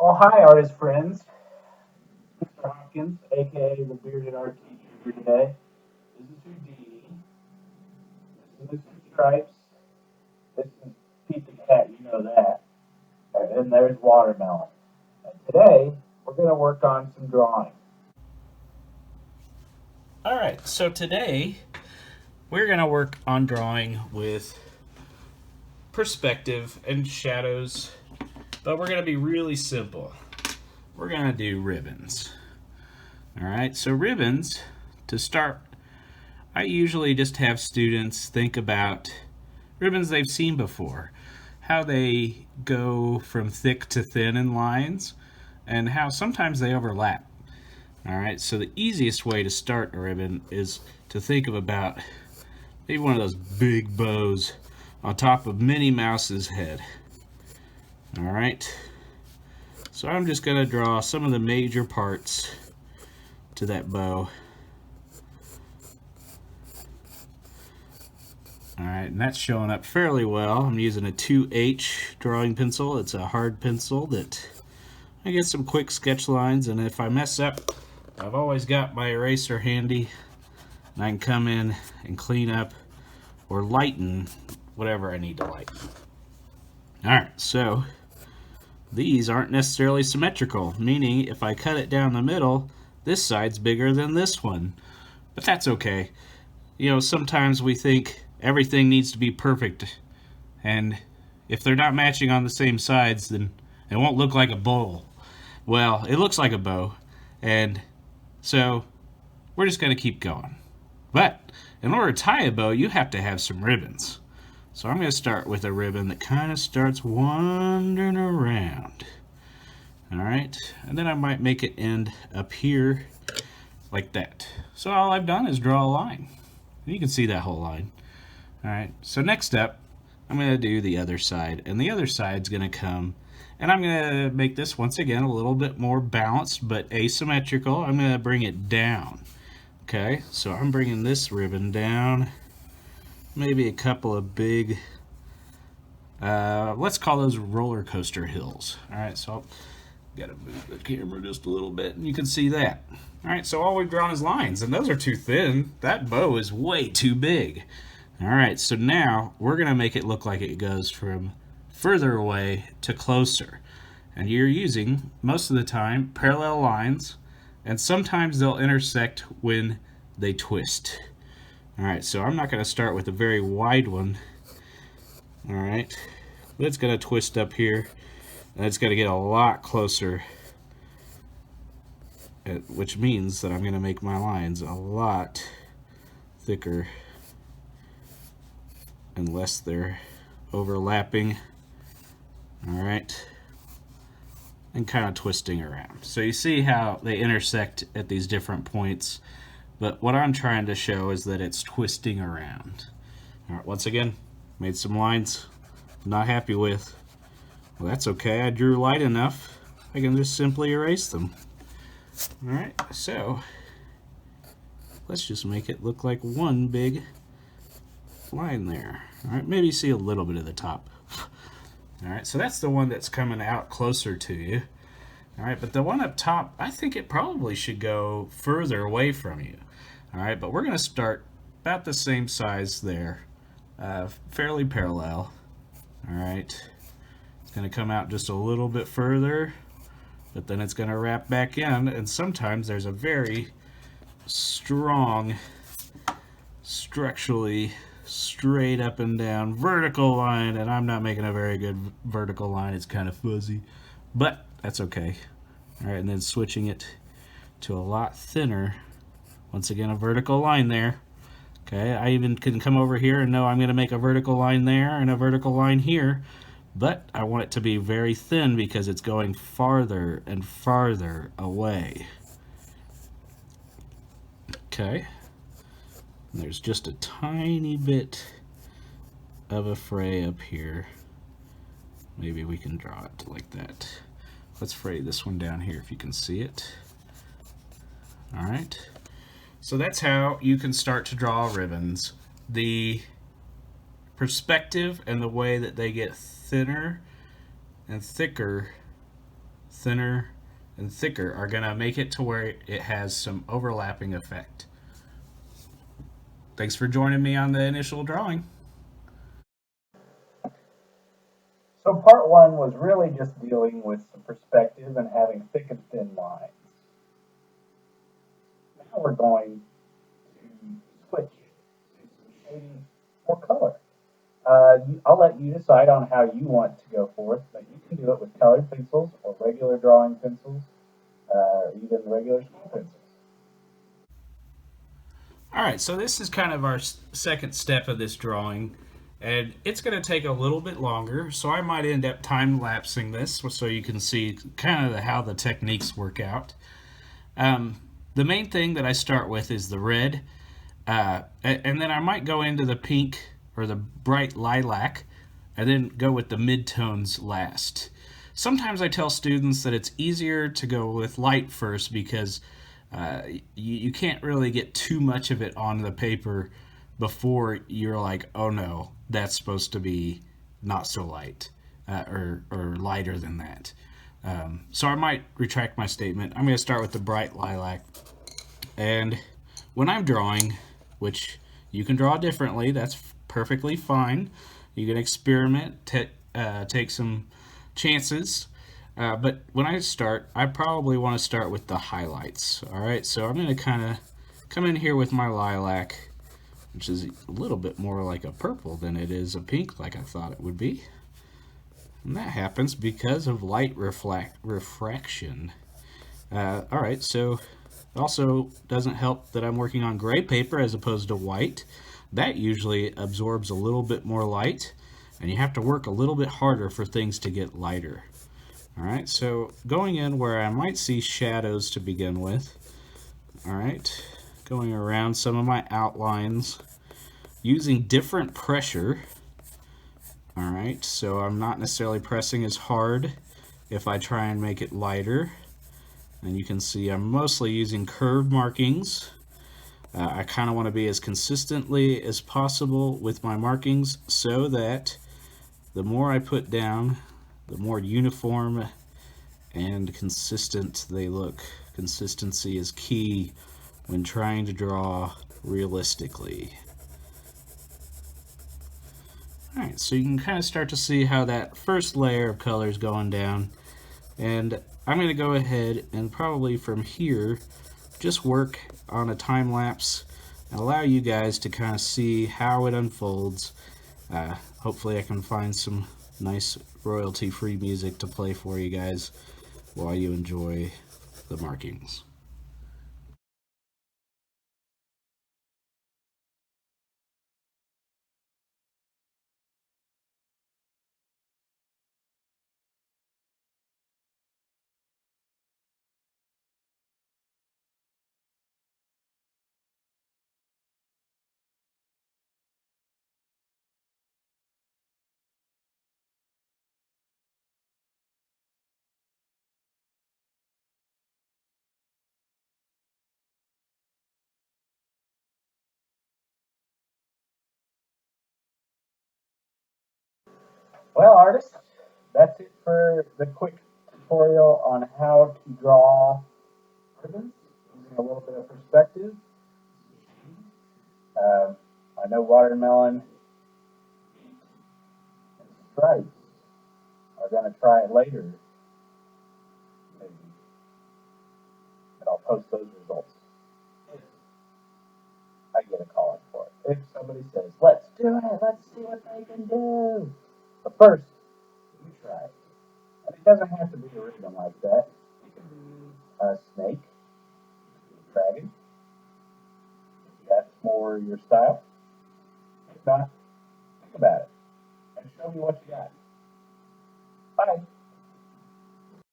Oh, hi, artist friends. Mr. Hopkins, aka the bearded art teacher here today. This is Houdini. This is Mr. Stripes. This is Pete the Cat, you know that. And there's Watermelon. And today, we're going to work on some drawing. All right, so today we're going to work on drawing with perspective and shadows, but we're going to be really simple. We're going to do ribbons. All right, so ribbons, to start, I usually just have students think about ribbons they've seen before, how they go from thick to thin in lines, and how sometimes they overlap. All right, so the easiest way to start a ribbon is to think of about maybe one of those big bows on top of Minnie Mouse's head. All right, so I'm just going to draw some of the major parts to that bow. All right, and that's showing up fairly well. I'm using a 2H drawing pencil. It's a hard pencil that I get some quick sketch lines, and if I mess up, I've always got my eraser handy, and I can come in and clean up or lighten whatever I need to lighten. All right, so these aren't necessarily symmetrical, meaning if I cut it down the middle, this side's bigger than this one. But that's okay. You know, sometimes we think everything needs to be perfect, and if they're not matching on the same sides, then it won't look like a bowl. Well, it looks like a bow, and so we're just going to keep going. But in order to tie a bow, you have to have some ribbons. So I'm going to start with a ribbon that kind of starts wandering around. All right, and then I might make it end up here like that. So all I've done is draw a line. You can see that whole line. All right, so next up, I'm going to do the other side, and the other side's going to come, and I'm going to make this once again a little bit more balanced but asymmetrical. I'm going to bring it down. Okay, so I'm bringing this ribbon down, maybe a couple of big, let's call those roller coaster hills. All right, so I'll gotta move the camera just a little bit, and you can see that. All right, so all we've drawn is lines, and those are too thin. That bow is way too big. All right, so now we're gonna make it look like it goes from further away to closer. And you're using, most of the time, parallel lines, and sometimes they'll intersect when they twist. All right, so I'm not gonna start with a very wide one. All right, but it's gonna twist up here, and it's gonna get a lot closer, which means that I'm going to make my lines a lot thicker unless they're overlapping. All right, and kind of twisting around. So you see how they intersect at these different points, but what I'm trying to show is that it's twisting around. All right, once again, made some lines I'm not happy with. Well, that's okay. I drew light enough. I can just simply erase them. All right, so let's just make it look like one big line there. All right, maybe see a little bit of the top. All right, so that's the one that's coming out closer to you. All right, but the one up top, I think it probably should go further away from you. All right, but we're going to start about the same size there, fairly parallel. All right, it's going to come out just a little bit further, but then it's going to wrap back in, and sometimes there's a very strong, structurally straight up and down vertical line, and I'm not making a very good vertical line. It's kind of fuzzy, but that's okay. All right, and then switching it to a lot thinner. Once again, a vertical line there. Okay, I even can come over here and know I'm going to make a vertical line there and a vertical line here, but I want it to be very thin because it's going farther and farther away. Okay, and there's just a tiny bit of a fray up here. Maybe we can draw it like that. Let's fray this one down here if you can see it. All right, so that's how you can start to draw ribbons. The perspective and the way that they get thinner and thicker thinner, and thicker are going to make it to where it has some overlapping effect. Thanks for joining me on the initial drawing. So part one was really just dealing with some perspective and having thick and thin lines. Now we're going to switch to some shading or color. I'll let you decide on how you want to go forth, but you can do it with colored pencils or regular drawing pencils, or even regular small pencils. All right, so this is kind of our second step of this drawing, and it's going to take a little bit longer, so I might end up time-lapsing this so you can see kind of how the techniques work out. The main thing that I start with is the red, and then I might go into the pink or the bright lilac, and then go with the midtones last. Sometimes I tell students that it's easier to go with light first because you can't really get too much of it on the paper before you're like, oh no, that's supposed to be not so light, or lighter than that. So I might retract my statement. I'm going to start with the bright lilac. And when I'm drawing, which you can draw differently, that's perfectly fine. You can experiment, take some chances. But when I start, I probably want to start with the highlights. All right, so I'm going to kind of come in here with my lilac, which is a little bit more like a purple than it is a pink like I thought it would be. And that happens because of light refraction. All right, so it also doesn't help that I'm working on gray paper as opposed to white. That usually absorbs a little bit more light, and you have to work a little bit harder for things to get lighter. All right, so going in where I might see shadows to begin with. All right, going around some of my outlines, using different pressure. All right, so I'm not necessarily pressing as hard if I try and make it lighter. And you can see I'm mostly using curved markings. I kind of want to be as consistently as possible with my markings so that the more I put down, the more uniform and consistent they look. Consistency is key when trying to draw realistically. Alright, so you can kind of start to see how that first layer of color is going down. And I'm going to go ahead and probably from here just work on a time lapse and allow you guys to kind of see how it unfolds. Hopefully I can find some nice royalty-free music to play for you guys while you enjoy the markings. Well, artists, that's it for the quick tutorial on how to draw ribbons using a little bit of perspective. I know watermelon and stripes are going to try it later, maybe, and I'll post those results if I get a calling for it. If somebody says, let's do it, let's see what they can do. But first, you try it. And it doesn't have to be a ribbon like that. It can be a snake, a dragon, if that's more your style. If not, think about it and show me what you got. Bye.